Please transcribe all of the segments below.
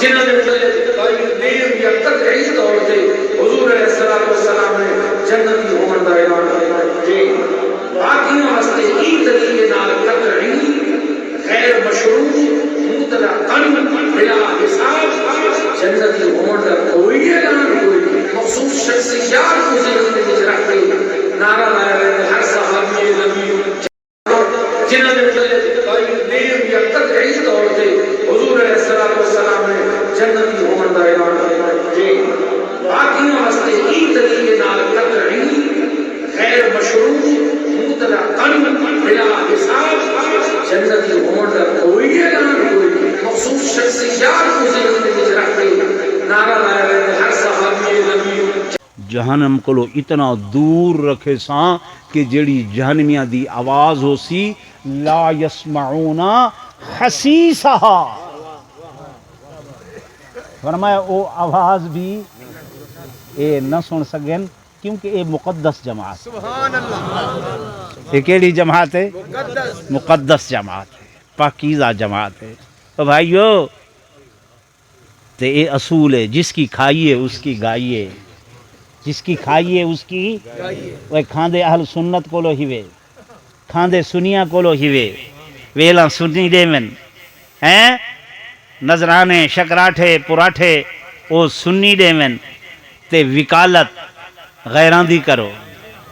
جنہوں نے دیر یا قطعی طور سے حضور علیہ السلام نے جنتی ہونے کا اعلان کیا باقیوں واسطے این طریقے نال قطعی غیر مشروع مطلقاً بلا حساب جنتی ہونے کا کوئی اعلان کوئی مخصوص شخصیات کو ذہن میں رکھ کے نعرہ لایا ہے ہر صحابی نبی جنہوں نے دیر یا قطعی طور سے حضور علیہ السلام نے جنتی ہونے کا اعلان کیا باقیوں واسطے این طریقے نال قطعی غیر مشروع مطلقاً بلا حساب جنتی ہونے کا کوئی اعلان کوئی مخصوص شخصیات کو ذہن میں رکھ کے نعرہ لایا ہے ہر صحابی نبی جہنم کو اتنا دور رکھے ساں کہ جڑی جہنمیاں دی آواز ہو سی لا یسمعون حسیسہا فرمایا او آواز بھی اے نہ سن سکن کیونکہ اے مقدس جماعت سبحان اللہ یہ کیڑی جماعت ہے مقدس جماعت ہے پاکیزہ جماعت ہے تو بھائیو تے اے اصول ہے جس کی کھائیے اس کی گائیے جس کی کھائیے اس کی وہ کھاندے اہل سنت کو لو ہیوے کھاندے سنیاں کو لو ہیوے ویلا سنی دے من ہیں نظرانے شکراٹھے پراٹھے او سنی دے من تے وکالت غیران دی کرو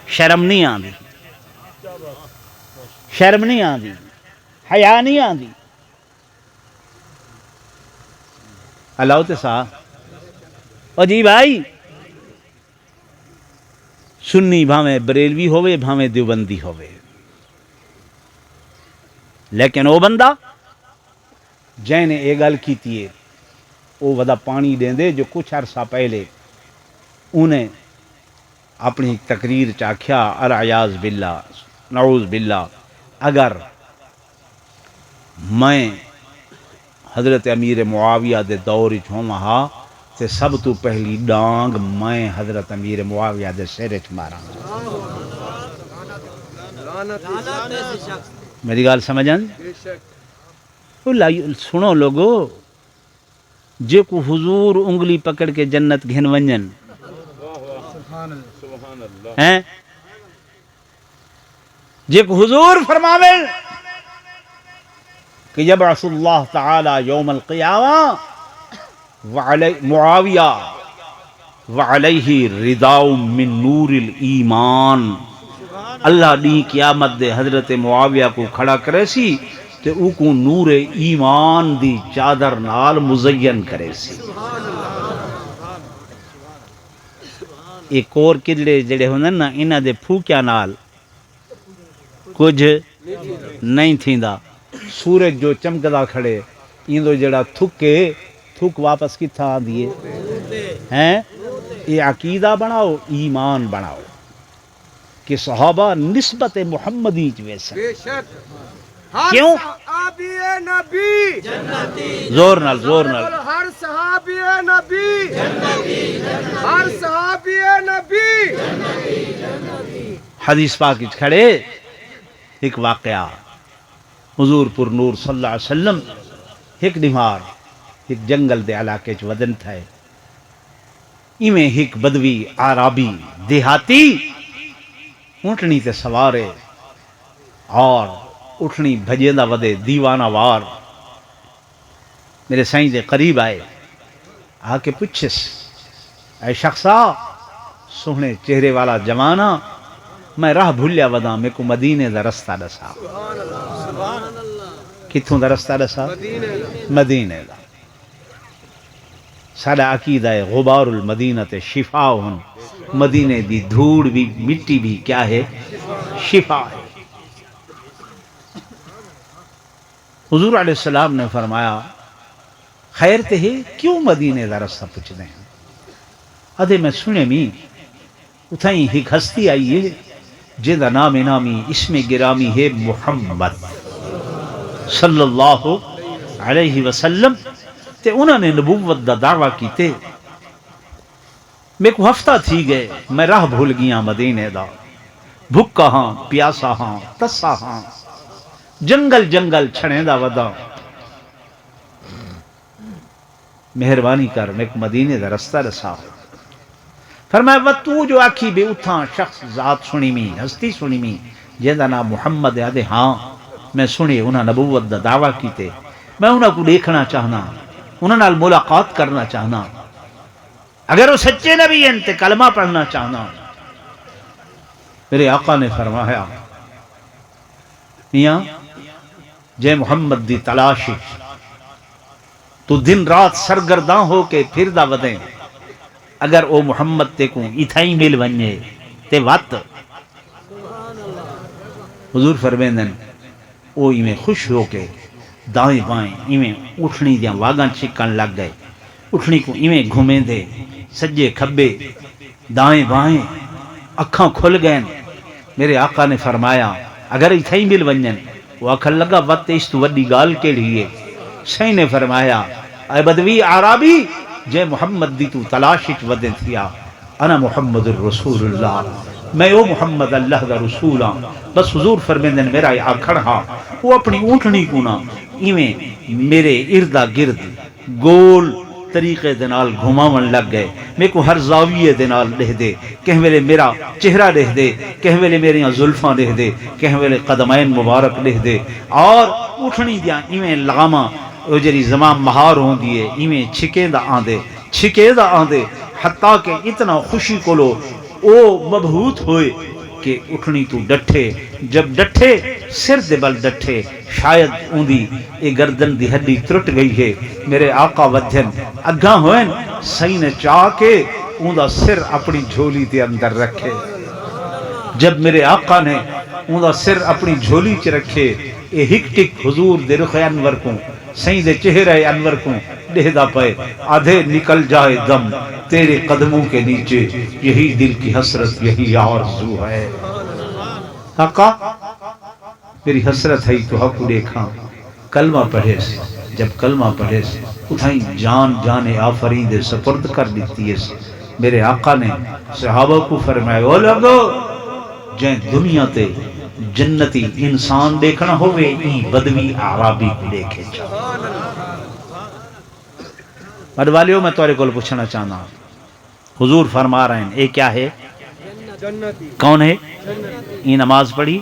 شرم نہیں آندی شرم نہیں آندی حیا نہیں آندی اللہ تے سا او جی بھائی سنی بھاویں بریلوی ہوئے بھاویں دیوبندی ہوئے لیکن او بندہ جینے اے گل کیتی ہے او ودا پانی دیں دے جو کچھ عرصہ پہلے انہیں اپنی تقریر چاکھیا العیاذ باللہ نعوذ باللہ اگر میں حضرت امیر معاویہ دے دور ہوں ہاں تے سب تو پہلی ڈانگ میں حضرت امیر معاویہ دے سر وچ ماراں میری گل سمجھن سنو لوگو جے کو حضور انگلی پکڑ کے جنت گھن ونجن ہیں جے کو حضور فرماویں کہ یبعث اللہ تعالی یوم القیامہ معاویہ وعلیہ رداء من نور الایمان اللہ دی قیامت دے حضرت معاویہ کو کھڑا کرے سی تے او کو نور ایمان دی چادر نال مزین کرے سی ایک اور کدڑے جڑے ہوندے نا انہاں دے پھوکیا نال کچھ نہیں تھیندا سورج جو چمکدا کھڑے ایندو جڑا تھکے تھک واپس کتھا آندی ہیں یہ عقیدہ بناؤ ایمان بناؤ کہ صحابہ نسبت محمدی ویسا کیوں صحابی نبی جنتی زور نال زور نال ہر صحابی نبی جنتی ہر صحابی نبی جنتی حدیث پاک وچ کھڑے ایک واقعہ حضور پر نور صلی اللہ علیہ وسلم ایک دیوار ایک جنگل دے علاقے چ ودن تھے ایویں ایک بدوی عربی دیہاتی اونٹنی تے سوارے اور اٹھنی بھجیندا ودے دیوانہ وار میرے سائیں دے قریب آئے آ کے پوچھس اے شخصا سوہنے چہرے والا جوانہ میں راہ بھولیا ودا میں کو مدینے دا رستہ دسا کتھوں دا رستہ دسا مدینے دا ساڈا عقیدہ ہے غبار المدینہ تے شفا ہن مدینے دی دھوڑ بھی مٹی بھی کیا ہے شفا ہے حضور علیہ السلام نے فرمایا خیر تے ہے کیوں مدینے دا رستہ پوچھ دیں ادھے میں سنے می اتھائیں ایک ہستی آئی ہے جیدہ نام نامی اسم گرامی ہے محمد صلی اللہ علیہ وسلم تے انہوں نے نبوت دا دعویٰ کیتے میں کو ہفتہ تھی گئے میں راہ بھول گیا مدینے دا بھکا ہاں پیاسا ہاں تسا ہاں جنگل جنگل چھڑیں دا ودا مہربانی کر میک مدینے دا رستہ رسا فرمایا و تو جو آکھی بے اتھاں شخص ذات سنی می ہستی سنی می جہاں نام محمد ہے آدھے ہاں میں سنے انہاں نبوت دا دعویٰ کیتے میں انہاں کو دیکھنا چاہنا انہاں نال ملاقات کرنا چاہنا اگر وہ سچے نبی ہیں تے کلمہ پڑھنا چاہنا میرے آقا نے فرمایا میاں جے محمد دی تلاشی تو دن رات سرگرداں ہو کے پھر دا ودیں اگر او محمد تے کو اتھائی مل ونجے تے وات حضور فرمیندن او ایویں خوش ہو کے دائیں بائیں ایویں اٹھنی دیاں واگاں چھکن لگ گئے اٹھنی کو ایویں گھومیں دے سجے کھبے دائیں بائیں اکھاں کھل گئے میرے آقا نے فرمایا اگر اتھائی مل ونجن وہ آکھن لگا وقت اس تو وڈی گال کے لیے صحیح نے فرمایا اے بدوی عرابی جے محمد دی تو تلاشش ودن تھیا انا محمد الرسول اللہ میں او محمد اللہ دا رسول ہاں بس حضور فرمیندن میرا آکھڑ ہاں وہ اپنی اونٹنی کو نا ایویں میرے اردا گرد گول طریقے دنال گھماون لگ گئے میں کو ہر زاویے دنال لہ دے کہیں ویلے میرا چہرہ لہ دے کہیں ویلے میری زلفاں لہ دے کہیں ویلے قدمین مبارک لہ دے اور اٹھنی دیاں ایویں لغاما او جری زمان مہار ہوں دیئے ایویں چھکے دا آندے حتیٰ کہ اتنا خوشی کو لو او مبہوت ہوئے کہ اٹھنی تو ڈٹھے جب ڈٹھے سر دے بل ڈٹھے شاید اوندی اے گردن دی ہڈی ترٹ گئی ہے میرے آقا ودھن اگاں ہوئن صحیح نے چاہ کے اوندا سر اپنی جھولی دے اندر رکھے جب میرے آقا نے اوندا سر اپنی جھولی چ رکھے اے ہک ٹک حضور دے رخ انور کو صحیح دے چہرہ انور کو لہدا پائے آدھے نکل جائے دم تیرے قدموں کے نیچے یہی دل کی حسرت یہی آرزو ہے آقا میری حسرت ہے تو حق دیکھا کلمہ پڑھے جب کلمہ پڑھے اتھائیں جان آفرین دے سپرد کر دیتی ہے میرے آقا نے صحابہ کو فرمایا او لوگو جائیں دنیا تے جنتی انسان دیکھنا ہوئے ای بدوی عرابی کو دیکھے چاہا مدوالیوں میں تورے کو پوچھنا چاہنا حضور فرما رہے ہیں اے کیا ہے کون ہے یہ نماز پڑھی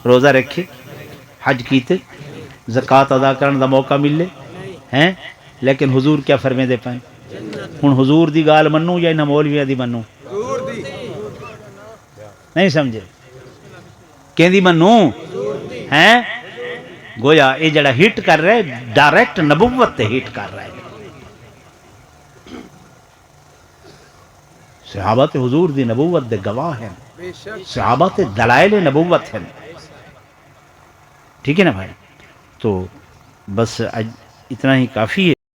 روزہ رکھے حج کیتے زکاة ادا کرنے دا موقع ملے ہیں لیکن حضور کیا فرمے دے پائیں ہن حضور دی گال منو یا انہا مولویہ دی منو نہیں سمجھے کہیں دی منو ہیں گویا اے جڑا ہٹ کر رہے ڈائریکٹ نبوت تے ہٹ کر رہے صحابہ تے حضور دی نبوت دے گواہ ہیں صحابہ تے دلائل نبوت ہیں ٹھیک ہے نا بھائی تو بس اتنا ہی کافی ہے